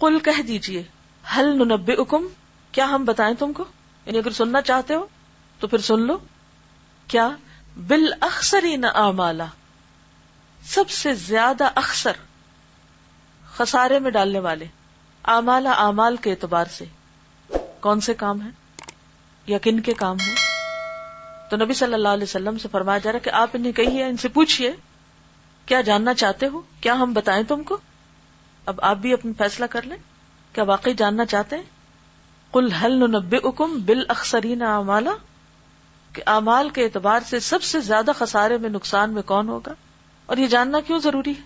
قل کہہ دیجئے، ہل ننبئکم، کیا ہم بتائیں تم کو، یعنی اگر سننا چاہتے ہو تو پھر سن لو، کیا بالاخسرین اعمالا، سب سے زیادہ اخسر، خسارے میں ڈالنے والے، اعمال اعمال کے اعتبار سے کون سے کام ہیں یا کن کے کام ہیں؟ تو نبی صلی اللہ علیہ وسلم سے فرمایا جا رہا ہے کہ آپ انہیں کہیے، ان سے پوچھئے کیا جاننا چاہتے ہو، کیا ہم بتائیں تم کو؟ اب آپ بھی اپنا فیصلہ کر لیں، کیا واقعی جاننا چاہتے ہیں؟ قل هل ننبئکم بالاخسرین اعمالا، کہ اعمال کے اعتبار سے سب سے زیادہ خسارے میں، نقصان میں کون ہوگا؟ اور یہ جاننا کیوں ضروری ہے؟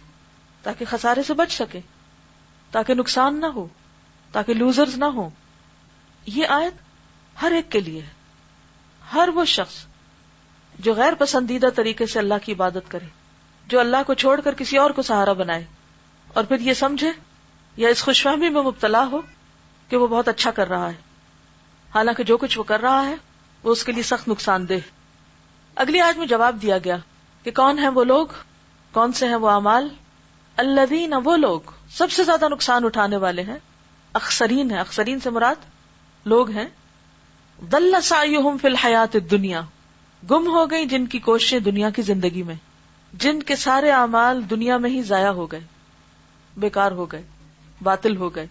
تاکہ خسارے سے بچ سکے، تاکہ نقصان نہ ہو، تاکہ لوزرز نہ ہو۔ یہ آیت ہر ایک کے لیے ہے، ہر وہ شخص جو غیر پسندیدہ طریقے سے اللہ کی عبادت کرے، جو اللہ کو چھوڑ کر کسی اور کو سہارا بنائے، اور پھر یہ سمجھے یا اس خوش فہمی میں مبتلا ہو کہ وہ بہت اچھا کر رہا ہے، حالانکہ جو کچھ وہ کر رہا ہے وہ اس کے لیے سخت نقصان دہ۔ اگلی آیت میں جواب دیا گیا کہ کون ہیں وہ لوگ، کون سے ہیں وہ اعمال، الذین، وہ لوگ سب سے زیادہ نقصان اٹھانے والے ہیں، اخسرین ہیں، اخسرین سے مراد لوگ ہیں، ضل سعیہم فی الحیات الدنیا، گم ہو گئی جن کی کوششیں دنیا کی زندگی میں، جن کے سارے اعمال دنیا میں ہی ضائع ہو گئے، بیکار ہو گئے، باطل ہو گئے،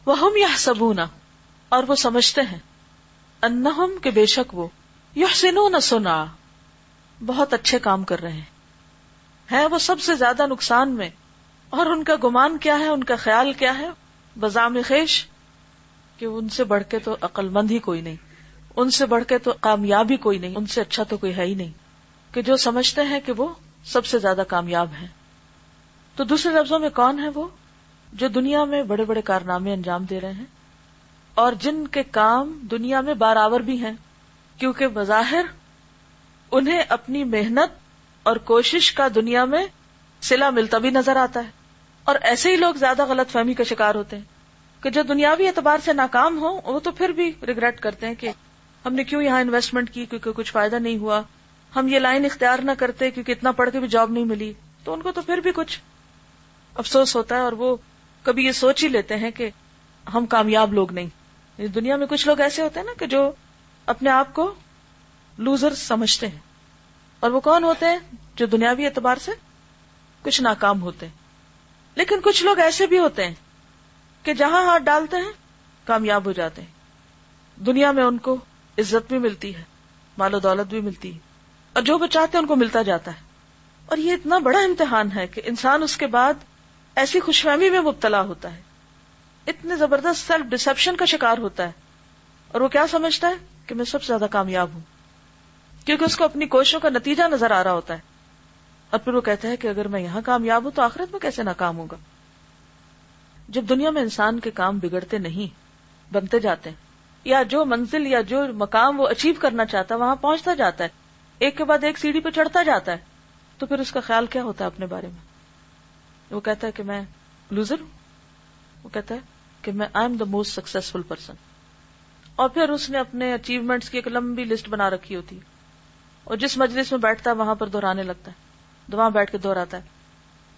وہم یحسبون، اور وہ سمجھتے ہیں، انہم، کہ بے شک وہ، یحسنون صنعا، بہت اچھے کام کر رہے ہیں وہ سب سے زیادہ نقصان میں، اور ان کا گمان کیا ہے، ان کا خیال کیا ہے، بزعم خیش، کہ ان سے بڑھ کے تو عقل مند ہی کوئی نہیں، ان سے بڑھ کے تو کامیابی کوئی نہیں، ان سے اچھا تو کوئی ہے ہی نہیں، کہ جو سمجھتے ہیں کہ وہ سب سے زیادہ کامیاب ہیں۔ تو دوسرے لفظوں میں کون ہے وہ جو دنیا میں بڑے بڑے کارنامے انجام دے رہے ہیں اور جن کے کام دنیا میں بارآور بھی ہیں، کیونکہ بظاہر انہیں اپنی محنت اور کوشش کا دنیا میں صلہ ملتا بھی نظر آتا ہے، اور ایسے ہی لوگ زیادہ غلط فہمی کا شکار ہوتے ہیں کہ جو دنیاوی اعتبار سے ناکام ہوں وہ تو پھر بھی ریگریٹ کرتے ہیں کہ ہم نے کیوں یہاں انویسٹمنٹ کی، کیونکہ کچھ فائدہ نہیں ہوا، ہم یہ لائن اختیار نہ کرتے کیونکہ اتنا پڑھ کے بھی جاب نہیں ملی، تو ان کو تو پھر بھی کچھ افسوس ہوتا ہے، اور وہ کبھی یہ سوچ ہی لیتے ہیں کہ ہم کامیاب لوگ نہیں۔ دنیا میں کچھ لوگ ایسے ہوتے ہیں نا کہ جو اپنے آپ کو لوزر سمجھتے ہیں، اور وہ کون ہوتے ہیں؟ جو دنیاوی اعتبار سے کچھ ناکام ہوتے ہیں۔ لیکن کچھ لوگ ایسے بھی ہوتے ہیں کہ جہاں ہاتھ ڈالتے ہیں کامیاب ہو جاتے ہیں، دنیا میں ان کو عزت بھی ملتی ہے، مال و دولت بھی ملتی ہے، اور جو وہ چاہتے ہیں ان کو ملتا جاتا ہے۔ اور یہ اتنا بڑا امتحان ہے کہ انسان اس کے بعد ایسی خوش فہمی میں مبتلا ہوتا ہے، اتنے زبردست سیلف ڈسپشن کا شکار ہوتا ہے، اور وہ کیا سمجھتا ہے کہ میں سب سے زیادہ کامیاب ہوں، کیونکہ اس کو اپنی کوششوں کا نتیجہ نظر آ رہا ہوتا ہے، اور پھر وہ کہتا ہے کہ اگر میں یہاں کامیاب ہوں تو آخرت میں کیسے ناکام ہوگا۔ جب دنیا میں انسان کے کام بگڑتے نہیں، بنتے جاتے ہیں، یا جو منزل یا جو مقام وہ اچیو کرنا چاہتا ہے وہاں پہنچتا جاتا ہے، ایک کے بعد ایک سیڑھی پہ چڑھتا جاتا ہے، تو پھر اس کا خیال کیا ہوتا ہے اپنے بارے میں؟ وہ کہتا ہے کہ میں لوزر ہوں، وہ کہتا ہے کہ میں I am the most successful person, اور پھر اس نے اپنے اچیومنٹس کی ایک لمبی لسٹ بنا رکھی ہوتی ہے، اور جس مجلس میں بیٹھتا ہے وہاں پر دہرانے لگتا ہے، وہاں بیٹھ کے دہراتا ہے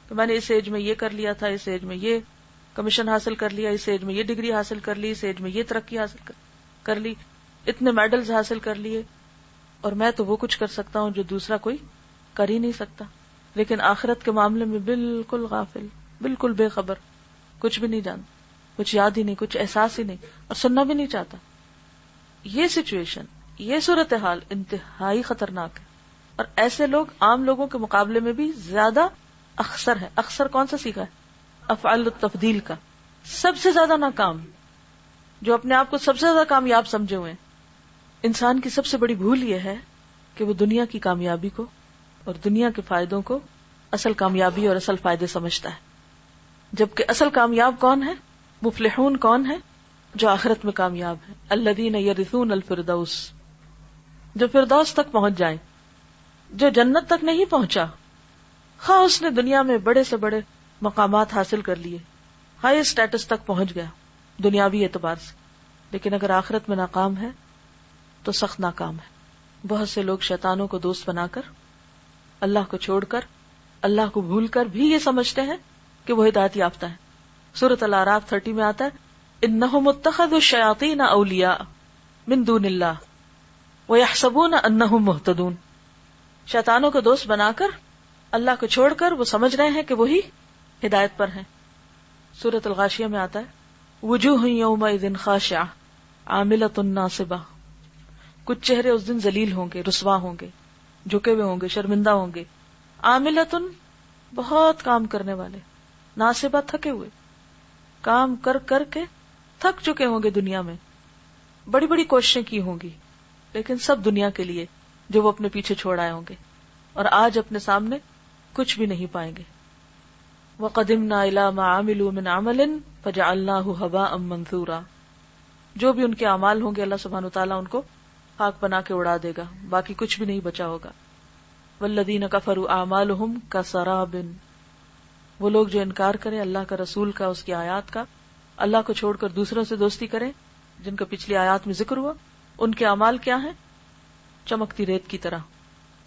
کہ میں نے اس ایج میں یہ کر لیا تھا، اس ایج میں یہ کمیشن حاصل کر لیا، اس ایج میں یہ ڈگری حاصل کر لی، اس ایج میں یہ ترقی حاصل کر لی، اتنے میڈلز حاصل کر لیے، اور میں تو وہ کچھ کر سکتا ہوں جو دوسرا کوئی کر ہی نہیں سکتا۔ لیکن آخرت کے معاملے میں بالکل غافل، بالکل بے خبر، کچھ بھی نہیں جانتا، کچھ یاد ہی نہیں، کچھ احساس ہی نہیں، اور سننا بھی نہیں چاہتا۔ یہ سچویشن، یہ صورتحال انتہائی خطرناک ہے، اور ایسے لوگ عام لوگوں کے مقابلے میں بھی زیادہ اخسر ہے۔ اخسر کون سا سیکھا ہے؟ افعال التفضیل کا، سب سے زیادہ ناکام، جو اپنے آپ کو سب سے زیادہ کامیاب سمجھے ہوئے ہیں۔ انسان کی سب سے بڑی بھول یہ ہے کہ وہ دنیا کی کامیابی کو اور دنیا کے فائدوں کو اصل کامیابی اور اصل فائدے سمجھتا ہے، جبکہ اصل کامیاب کون ہے؟ مفلحون کون ہے؟ جو آخرت میں کامیاب ہے، الذین یرثون الفردوس، جو فردوس تک پہنچ جائیں، جو جنت تک نہیں پہنچا، خواہ اس نے دنیا میں بڑے سے بڑے مقامات حاصل کر لیے، ہائی اسٹیٹس تک پہنچ گیا دنیاوی اعتبار سے، لیکن اگر آخرت میں ناکام ہے تو سخت ناکام ہے۔ بہت سے لوگ شیطانوں کو دوست بنا کر، اللہ کو چھوڑ کر، اللہ کو بھول کر بھی یہ سمجھتے ہیں کہ وہ ہدایت یافتہ ہے، سورۃ الاعراف 30 میں آتا ہے انہم اتخذوا الشیاطین اولیاء من دون اللہ ویحسبون انہم مہتدون. شیطانوں کو دوست بنا کر اللہ کو چھوڑ کر وہ سمجھ رہے ہیں کہ وہی ہدایت پر ہیں. سورۃ الغاشیہ میں آتا ہے وجوہ یومئذ خاشعہ عاملۃ ناصبہ. کچھ چہرے اس دن ذلیل ہوں گے، رسوا ہوں گے، جھکے ہوئے ہوں گے، شرمندہ ہوں گے. عاملۃ بہت کام کرنے والے، ناصبہ تھکے ہوئے، کام کر کر کے تھک چکے ہوں گے، دنیا میں بڑی بڑی کوششیں کی ہوں گی، لیکن سب دنیا کے لیے جو وہ اپنے پیچھے چھوڑ آئے ہوں گے، اور آج اپنے سامنے کچھ بھی نہیں پائیں گے. وَقَدِمْنَا إِلَىٰ مَا عَمِلُوا مِنْ عَمَلٍ فَجَعَلْنَاهُ هَبَاءً مَنْثُورًا. جو بھی ان کے اعمال ہوں گے اللہ سبحانہ وتعالیٰ ان کو خاک بنا کے اڑا دے گا، باقی کچھ بھی نہیں بچا ہوگا. وَالَّذِينَ كَفَرُوا أَعْمَالُهُمْ كَسَرَابٍ. وہ لوگ جو انکار کریں اللہ کا، رسول کا، اس کی آیات کا، اللہ کو چھوڑ کر دوسروں سے دوستی کریں، جن کا پچھلی آیات میں ذکر ہوا، ان کے اعمال کیا ہیں؟ چمکتی ریت کی طرح.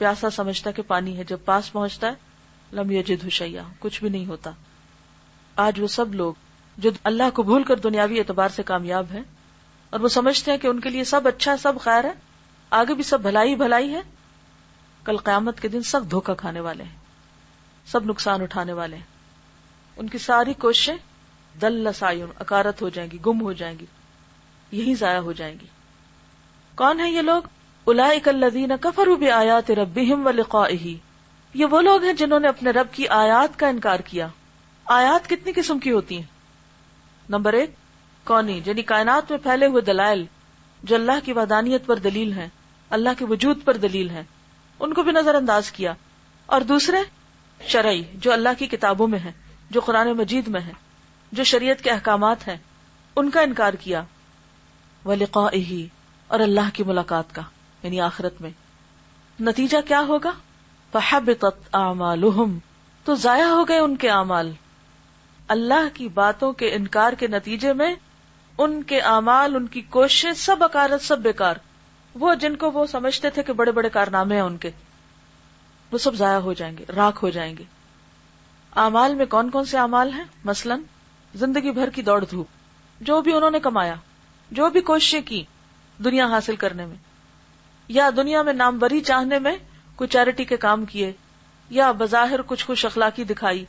پیاسا سمجھتا کہ پانی ہے، جب پاس پہنچتا ہے لم یجدہ شیئا، کچھ بھی نہیں ہوتا. آج وہ سب لوگ جو اللہ کو بھول کر دنیاوی اعتبار سے کامیاب ہیں اور وہ سمجھتے ہیں کہ ان کے لیے سب اچھا ہے، سب خیر ہے، آگے بھی سب بھلائی بھلائی ہے، کل قیامت کے دن سب دھوکہ کھانے والے ہیں، سب نقصان اٹھانے والے ہیں. ان کی ساری کوششیں دل سعیہم، اکارت ہو جائیں گی، گم ہو جائیں گی، یہی ضائع ہو جائیں گی. کون ہیں یہ لوگ؟ اولئک الذین کفروا بآیات ربہم ولقائہ. یہ وہ لوگ ہیں جنہوں نے اپنے رب کی آیات کا انکار کیا. آیات کتنی قسم کی ہوتی ہیں؟ نمبر 1 کونی، یعنی کائنات میں پھیلے ہوئے دلائل جو اللہ کی وحدانیت پر دلیل ہیں، اللہ کے وجود پر دلیل ہیں، ان کو بھی نظر انداز کیا. اور دوسرے شرعی، جو اللہ کی کتابوں میں ہیں، جو قرآن مجید میں ہیں، جو شریعت کے احکامات ہیں، ان کا انکار کیا. ولقائہ، اور اللہ کی ملاقات کا، یعنی آخرت میں. نتیجہ کیا ہوگا؟ فحبطت اعمالہم، تو ضائع ہو گئے ان کے اعمال. اللہ کی باتوں کے انکار کے نتیجے میں ان کے اعمال، ان کی کوششیں سب اکارت، سب بیکار. وہ جن کو وہ سمجھتے تھے کہ بڑے بڑے کارنامے ہیں ان کے، وہ سب ضائع ہو جائیں گے، راکھ ہو جائیں گے. اعمال میں کون کون سے اعمال ہیں؟ مثلا زندگی بھر کی دوڑ دھوپ، جو بھی انہوں نے کمایا، جو بھی کوششیں کی دنیا حاصل کرنے میں، یا دنیا میں ناموری چاہنے میں کوئی چیریٹی کے کام کیے، یا بظاہر کچھ خوش اخلاقی دکھائی،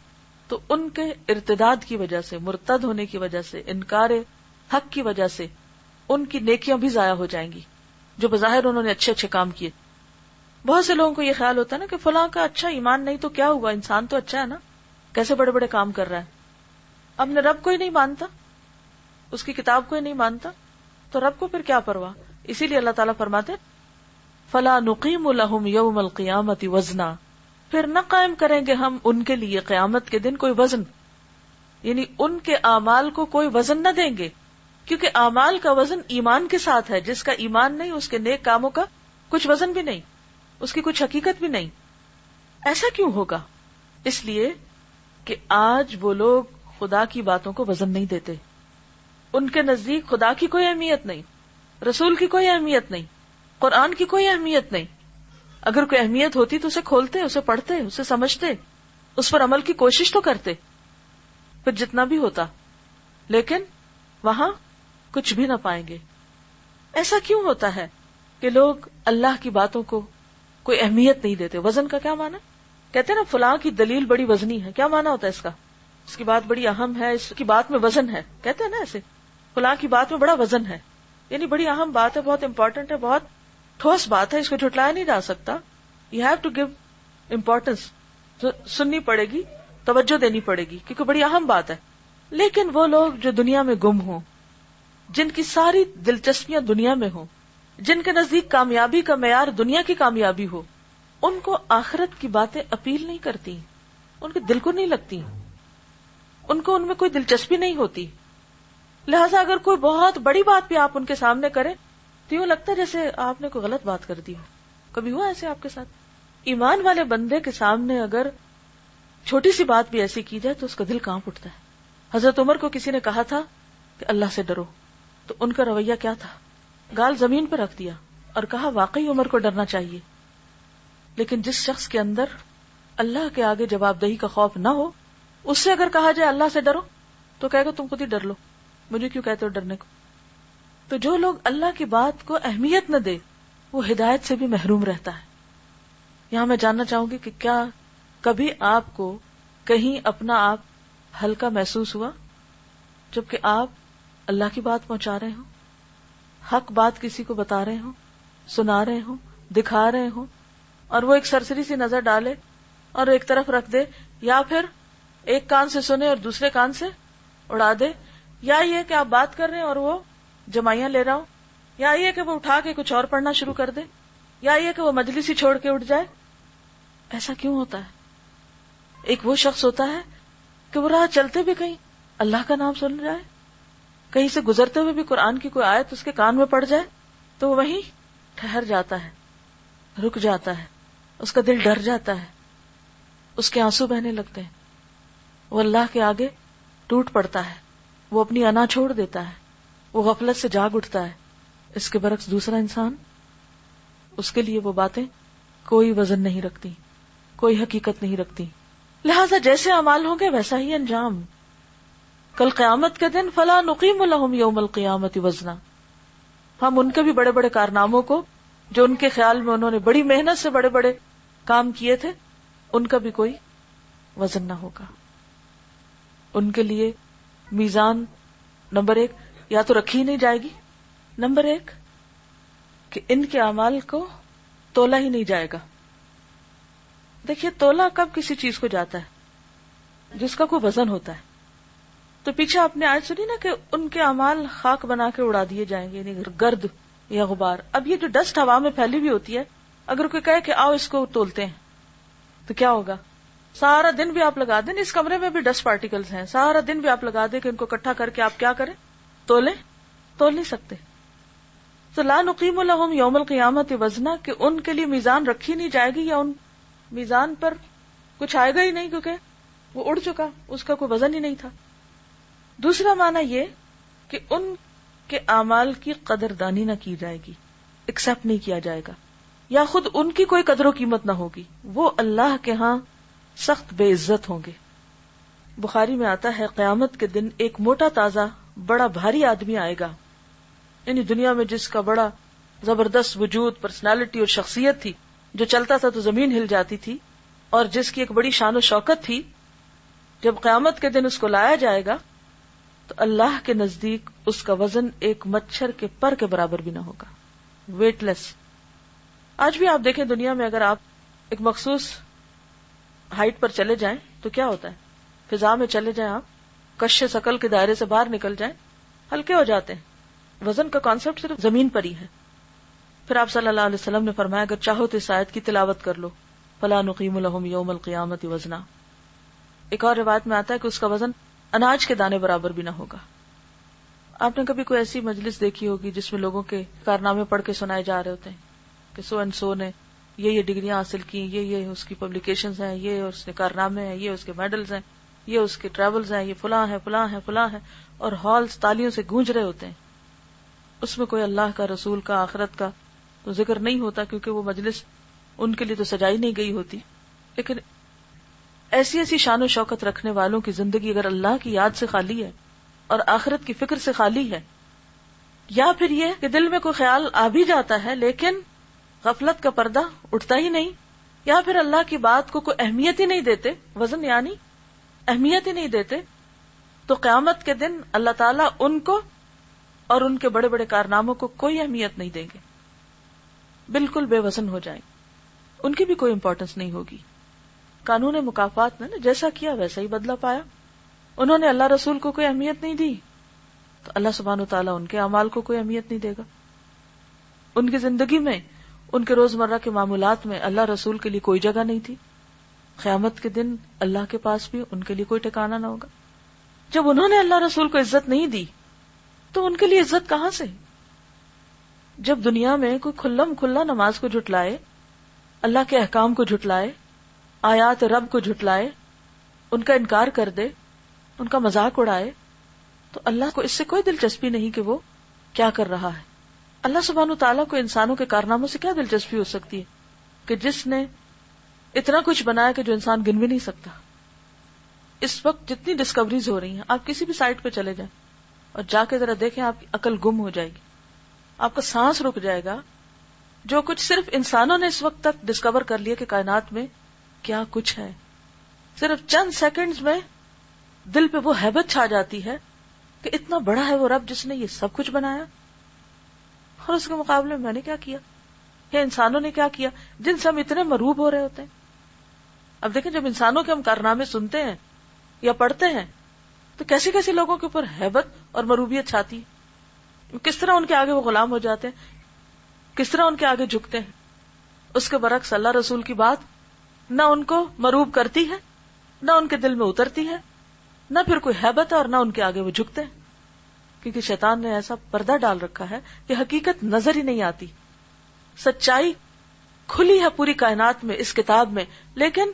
تو ان کے ارتداد کی وجہ سے، مرتد ہونے کی وجہ سے، انکار حق کی وجہ سے ان کی نیکیاں بھی ضائع ہو جائیں گی، جو بظاہر انہوں نے اچھے اچھے کام کیے. بہت سے لوگوں کو یہ خیال ہوتا ہے نا کہ فلاں کا اچھا ایمان نہیں تو کیا ہوا، انسان تو اچھا ہے نا، کیسے بڑے بڑے کام کر رہا ہے. اپنے رب کو ہی نہیں مانتا، اس کی کتاب کو ہی نہیں مانتا، تو رب کو پھر کیا پرواہ. اسی لیے اللہ تعالیٰ فرماتے فلا نقیم لہم یوم القیامت وزنا، پھر نہ قائم کریں گے ہم ان کے لیے قیامت کے دن کوئی وزن، یعنی ان کے اعمال کو کوئی وزن نہ دیں گے، کیونکہ اعمال کا وزن ایمان کے ساتھ ہے. جس کا ایمان نہیں، اس کے نیک کاموں کا کچھ وزن بھی نہیں، اس کی کچھ حقیقت بھی نہیں. ایسا کیوں ہوگا؟ اس لیے کہ آج وہ لوگ خدا کی باتوں کو وزن نہیں دیتے. ان کے نزدیک خدا کی کوئی اہمیت نہیں، رسول کی کوئی اہمیت نہیں، قرآن کی کوئی اہمیت نہیں. اگر کوئی اہمیت ہوتی تو اسے کھولتے، اسے پڑھتے، اسے سمجھتے، اس پر عمل کی کوشش تو کرتے، پھر جتنا بھی ہوتا. لیکن وہاں کچھ بھی نہ پائیں گے. ایسا کیوں ہوتا ہے کہ لوگ اللہ کی باتوں کو کوئی اہمیت نہیں دیتے؟ وزن کا کیا معنی؟ کہتے ہیں نا فلاں کی دلیل بڑی وزنی ہے. کیا معنی ہوتا ہے اس کا؟ اس کی بات بڑی اہم ہے، اس کی بات میں وزن ہے. کہتے ہیں نا ایسے فلاں کی بات میں بڑا وزن ہے، یعنی بڑی اہم بات ہے، بہت امپورٹنٹ ہے، بہت ٹھوس بات ہے، اس کو جھٹلایا نہیں جا سکتا. You have to give importance, سننی پڑے گی، توجہ دینی پڑے گی، کیونکہ بڑی اہم بات ہے. لیکن وہ لوگ جو دنیا میں گم ہوں، جن کی ساری دلچسپیاں دنیا میں ہوں، جن کے نزدیک کامیابی کا معیار دنیا کی کامیابی ہو، ان کو آخرت کی باتیں اپیل نہیں کرتی، ان کے دل کو نہیں لگتی، ان کو ان میں کوئی دلچسپی نہیں ہوتی. لہٰذا اگر کوئی بہت بڑی بات بھی آپ ان کے سامنے کریں تو یوں لگتا ہے جیسے آپ نے کوئی غلط بات کر دی ہو. کبھی ہوا ایسے آپ کے ساتھ؟ ایمان والے بندے کے سامنے اگر چھوٹی سی بات بھی ایسی کی جائے تو اس کا دل کانپ اٹھتا ہے. حضرت عمر کو کسی نے کہا تھا کہ اللہ سے ڈرو، تو ان کا رویہ کیا تھا؟ گال زمین پر رکھ دیا اور کہا واقعی عمر کو ڈرنا چاہیے. لیکن جس شخص کے اندر اللہ کے آگے جواب دہی کا خوف نہ ہو، اس سے اگر کہا جائے اللہ سے ڈرو تو کہے گا تم خود ہی ڈر لو، مجھے کیوں کہتے ہو ڈرنے کو. تو جو لوگ اللہ کی بات کو اہمیت نہ دے وہ ہدایت سے بھی محروم رہتا ہے. یہاں میں جاننا چاہوں گی کہ کیا کبھی آپ کو کہیں اپنا آپ ہلکا محسوس ہوا جبکہ آپ اللہ کی بات پہنچا رہے ہوں، حق بات کسی کو بتا رہے ہوں، سنا رہے ہوں، دکھا رہے ہوں، اور وہ ایک سرسری سی نظر ڈالے اور ایک طرف رکھ دے، یا پھر ایک کان سے سنے اور دوسرے کان سے اڑا دے، یا یہ کہ آپ بات کر رہے ہیں اور وہ جمائیاں لے رہا ہو، یا یہ کہ وہ اٹھا کے کچھ اور پڑھنا شروع کر دے، یا یہ کہ وہ مجلس ہی چھوڑ کے اٹھ جائے. ایسا کیوں ہوتا ہے؟ ایک وہ شخص ہوتا ہے کہ وہ راہ چلتے بھی کہیں اللہ کا نام سن رہا ہے، کہیں سے گزرتے ہوئے بھی قرآن کی کوئی آیت اس کے کان میں پڑ جائے تو وہ وہیں ٹھہر جاتا ہے، رک جاتا ہے، اس کا دل ڈر جاتا ہے، اس کے آنسو بہنے لگتے ہیں، وہ اللہ کے آگے ٹوٹ پڑتا ہے، وہ اپنی انا چھوڑ دیتا ہے، وہ غفلت سے جاگ اٹھتا ہے. اس کے برعکس دوسرا انسان، اس کے لیے وہ باتیں کوئی وزن نہیں رکھتی، کوئی حقیقت نہیں رکھتی. لہذا جیسے اعمال ہوں گے ویسا ہی انجام. کل قیامت کے دن فلا نقیم لہم یوم القیامت وزنا، ہم ان کے بھی بڑے بڑے کارناموں کو جو ان کے خیال میں انہوں نے بڑی محنت سے بڑے بڑے کام کیے تھے ان کا بھی کوئی وزن نہ ہوگا. ان کے لیے میزان نمبر 1 یا تو رکھی نہیں جائے گی، نمبر 1 کہ ان کے اعمال کو تولا ہی نہیں جائے گا. دیکھیے تولا کب کسی چیز کو جاتا ہے؟ جس کا کوئی وزن ہوتا ہے. تو پیچھے آپ نے آیت سنی نا کہ ان کے اعمال خاک بنا کے اڑا دیے جائیں گے، یعنی گرد یا غبار. اب یہ جو ڈسٹ ہوا میں پھیلی ہوئی ہوتی ہے، اگر کوئی کہے کہ آؤ اس کو تولتے ہیں تو کیا ہوگا؟ سارا دن بھی آپ لگا دیں، اس کمرے میں بھی ڈسٹ پارٹیکلز ہیں، سارا دن بھی آپ لگا دیں کہ ان کو اکٹھا کر کے آپ کیا کریں؟ تولیں؟ تول نہیں سکتے. تو لا نقیم لہم یوم القیامت وزنا، کہ ان کے لیے میزان رکھی نہیں جائے گی، یا ان میزان پر کچھ آئے گا ہی نہیں کیونکہ وہ اڑ چکا، اس کا کوئی وزن ہی نہیں تھا. دوسرا معنی یہ کہ ان کے اعمال کی قدردانی نہ کی جائے گی، ایکسپٹ نہیں کیا جائے گا، یا خود ان کی کوئی قدر و قیمت نہ ہوگی، وہ اللہ کے ہاں سخت بے عزت ہوں گے. بخاری میں آتا ہے قیامت کے دن ایک موٹا تازہ بڑا بھاری آدمی آئے گا، یعنی دنیا میں جس کا بڑا زبردست وجود، پرسنالٹی اور شخصیت تھی، جو چلتا تھا تو زمین ہل جاتی تھی، اور جس کی ایک بڑی شان و شوکت تھی. جب قیامت کے دن اس کو لایا جائے گا تو اللہ کے نزدیک اس کا وزن ایک مچھر کے پر کے برابر بھی نہ ہوگا، ویٹ لیس. آج بھی آپ دیکھیں دنیا میں اگر آپ ایک مخصوص ہائٹ پر چلے جائیں تو کیا ہوتا ہے؟ فضا میں چلے جائیں، آپ کش ثقل کے دائرے سے باہر نکل جائیں، ہلکے ہو جاتے ہیں. وزن کا کانسیپٹ صرف زمین پر ہی ہے. پھر آپ صلی اللہ علیہ وسلم نے فرمایا اگر چاہو تو اس آیت کی تلاوت کر لو، فلا نقیم لہم یوم القیامت وزنا. ایک اور روایت میں آتا ہے کہ اس کا وزن اناج کے دانے برابر بھی نہ ہوگا. آپ نے کبھی کوئی ایسی مجلس دیکھی ہوگی جس میں لوگوں کے کارنامے پڑھ کے سنائے جا رہے ہوتے ہیں کہ سو اینڈ سو نے یہ ڈگریاں حاصل کی، یہ اس کی پبلیکیشنز ہیں، یہ اس کے کارنامے ہیں، یہ اس کے میڈلز ہیں، یہ اس کے ٹریولز ہیں، یہ فلاں ہے فلاں ہے فلاں ہے، اور ہالز تالیوں سے گونج رہے ہوتے ہیں. اس میں کوئی اللہ کا، رسول کا، آخرت کا تو ذکر نہیں ہوتا، کیونکہ وہ مجلس ان کے لیے تو سجائی نہیں گئی ہوتی. لیکن ایسی ایسی شان و شوکت رکھنے والوں کی زندگی اگر اللہ کی یاد سے خالی ہے اور آخرت کی فکر سے خالی ہے، یا پھر یہ کہ دل میں کوئی خیال آ بھی جاتا ہے لیکن غفلت کا پردہ اٹھتا ہی نہیں، یا پھر اللہ کی بات کو کوئی اہمیت ہی نہیں دیتے، وزن یعنی اہمیت ہی نہیں دیتے، تو قیامت کے دن اللہ تعالیٰ ان کو اور ان کے بڑے بڑے کارناموں کو کوئی اہمیت نہیں دیں گے، بالکل بے وزن ہو جائیں، ان کی بھی کوئی امپورٹنس نہیں ہوگی. قانون مکافات نے جیسا کیا ویسا ہی بدلہ پایا. انہوں نے اللہ رسول کو کوئی اہمیت نہیں دی تو اللہ سبحانہ وتعالیٰ ان کے اعمال کو کوئی اہمیت نہیں دے گا. ان کی زندگی میں، ان کے روزمرہ کے معمولات میں اللہ رسول کے لیے کوئی جگہ نہیں تھی. قیامت کے دن اللہ کے پاس بھی ان کے لیے کوئی ٹھکانہ نہ ہوگا. جب انہوں نے اللہ رسول کو عزت نہیں دی تو ان کے لیے عزت کہاں سے؟ جب دنیا میں کوئی کھلم کھلا نماز کو جھٹلائے، اللہ کے احکام کو جھٹلائے، آیات رب کو جھٹلائے، ان کا انکار کر دے، ان کا مذاق اڑائے، تو اللہ کو اس سے کوئی دلچسپی نہیں کہ وہ کیا کر رہا ہے. اللہ سبحانہ تعالیٰ کو انسانوں کے کارناموں سے کیا دلچسپی ہو سکتی ہے کہ جس نے اتنا کچھ بنایا کہ جو انسان گن بھی نہیں سکتا. اس وقت جتنی ڈسکوریز ہو رہی ہیں، آپ کسی بھی سائٹ پہ چلے جائیں اور جا کے ذرا دیکھیں، آپ کی عقل گم ہو جائے گی، آپ کا سانس رک جائے گا. جو کچھ صرف انسانوں نے اس وقت تک ڈسکور کر لیا کہ کائنات میں کیا کچھ ہے، صرف چند سیکنڈز میں دل پہ وہ ہیبت چھا جاتی ہے کہ اتنا بڑا ہے وہ رب جس نے یہ سب کچھ بنایا، اور اس کے مقابلے میں نے کیا کیا، یا انسانوں نے کیا کیا جن سے ہم اتنے مروب ہو رہے ہوتے ہیں. اب دیکھیں جب انسانوں کے ہم کارنامے سنتے ہیں یا پڑھتے ہیں تو کیسے کیسے لوگوں کے اوپر ہیبت اور مروبیت چھاتی ہے، کس طرح ان کے آگے وہ غلام ہو جاتے ہیں، کس طرح ان کے آگے جھکتے ہیں. اس کے برعکس اللہ رسول کی بات نہ ان کو مروب کرتی ہے، نہ ان کے دل میں اترتی ہے، نہ پھر کوئی ہیبت ہے، اور نہ ان کے آگے وہ جھکتے ہیں، کیونکہ شیطان نے ایسا پردہ ڈال رکھا ہے کہ حقیقت نظر ہی نہیں آتی. سچائی کھلی ہے پوری کائنات میں اس کتاب میں، لیکن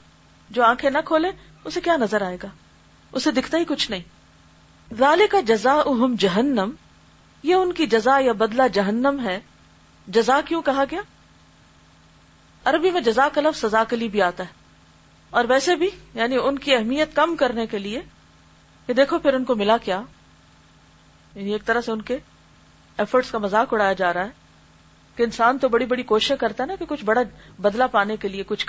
جو آنکھیں نہ کھولے اسے کیا نظر آئے گا، اسے دکھتا ہی کچھ نہیں. ذالک جزاؤہم جہنم، یہ ان کی جزا یا بدلہ جہنم ہے. جزا کیوں کہا گیا؟ عربی میں جزا کا لفظ سزا کے لیے بھی آتا ہے، اور ویسے بھی یعنی ان کی اہمیت کم کرنے کے لیے کہ دیکھو پھر ان کو ملا کیا، یعنی ایک طرح سے ان کے ایفرٹس کا مذاق اڑایا جا رہا ہے کہ انسان تو بڑی بڑی کوششیں کرتا ہے نا کہ کچھ بڑا بدلہ پانے کے لیے، کچھ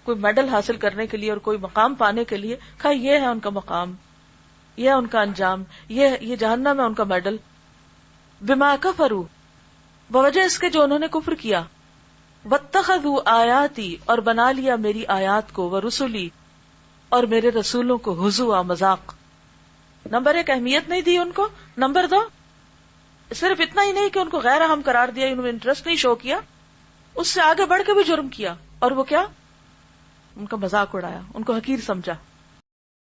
کوئی میڈل حاصل کرنے کے لیے اور کوئی مقام پانے کے لیے، یہ ہے ان کا مقام، یہ ہے ان کا انجام، یہ جہنم ہے ان کا میڈل. بما کفروا، بوجہ اس کے جو انہوں نے کفر کیا، واتخذوا آیاتی، اور بنا لیا میری آیات کو، ورسلی، اور میرے رسولوں کو، ہزوا، مذاق. نمبر 1 اہمیت نہیں دی ان کو، نمبر 2 صرف اتنا ہی نہیں کہ ان کو غیر اہم قرار دیا، انہوں نے انٹرسٹ نہیں شو کیا، اس سے آگے بڑھ کے بھی جرم کیا، اور وہ کیا، ان کا مذاق اڑایا، ان کو حقیر سمجھا.